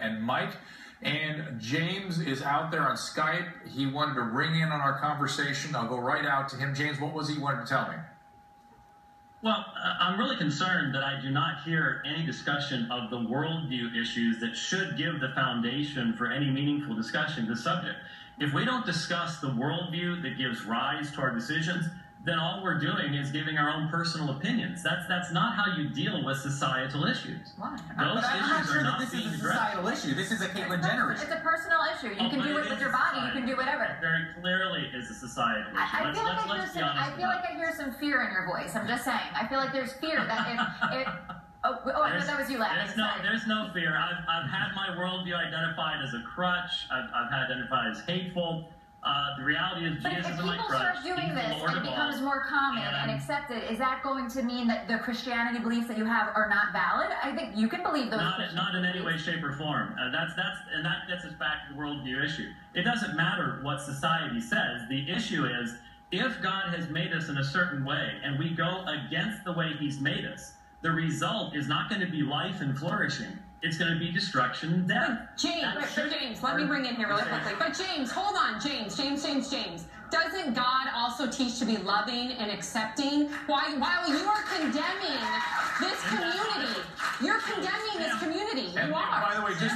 and Mike. And James is out there on Skype. He wanted to ring in on our conversation. I'll go right out to him. James, what was he wanted to tell me? Well, I'm really concerned that I do not hear any discussion of the worldview issues that should give the foundation for any meaningful discussion of the subject. If we don't discuss the worldview that gives rise to our decisions, then all we're doing is giving our own personal opinions. That's not how you deal with societal issues. Why? Those I'm not issues sure are that not this being is a addressed. societal issue. This is a Caitlyn Jenner issue. It's a personal issue. You can do it with your body. You can do whatever. It very clearly is a societal issue. I feel like I hear some fear in your voice. I'm just saying. I feel like there's fear that if I thought that was you laughing. There's no fear. I've had my worldview identified as a crutch. I've had identified as hateful. The reality is Jesus is my crutch. But if people start doing this and it becomes more common and accepted, is that going to mean that the Christianity beliefs that you have are not valid? I think you can believe those. Not in any way, shape, or form. And that gets us back to the worldview issue. It doesn't matter what society says. The issue is, if God has made us in a certain way and we go against the way He's made us, the result is not going to be life and flourishing. It's going to be destruction and death. James, let me bring in here really quickly. But James, hold on, James. Doesn't God also teach to be loving and accepting? While you are condemning this community, you're condemning this community. You are. By the way, just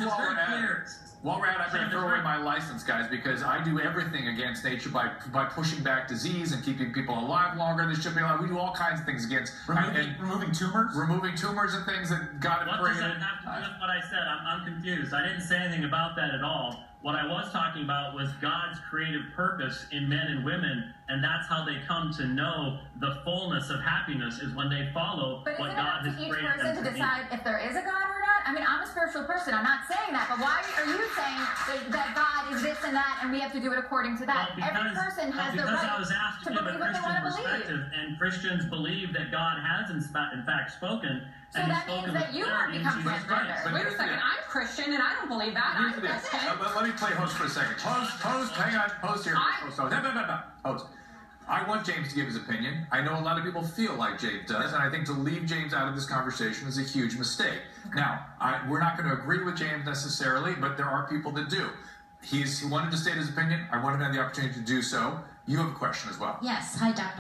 while we're at it, I'm going to throw away my license, guys, because I do everything against nature by pushing back disease and keeping people alive longer than they should be alive. We do all kinds of things against removing tumors? Removing tumors and things that God had created. What does that have to do with what I said? I'm confused. I didn't say anything about that at all. What I was talking about was God's creative purpose in men and women, and that's how they come to know the fullness of happiness is when they follow what God has created them to be. But isn't it up to each person to decide if there is a God or not? I mean, I'm a spiritual person. I'm not saying that, but why are you saying that God is this and that, and we have to do it according to that? Every person has the right I was asked to believe what they want to believe. And Christians believe that God has in fact spoken. So that means that you have become transgender. Wait a second, I'm Christian and I don't believe that. I'm Christian. Let me play host for a second. Host, hang on. Host here. Host. I want James to give his opinion. I know a lot of people feel like James does, and I think to leave James out of this conversation is a huge mistake. Now, we're not going to agree with James necessarily, but there are people that do. He wanted to state his opinion. I wanted to have the opportunity to do so. You have a question as well. Yes. Hi, Dr.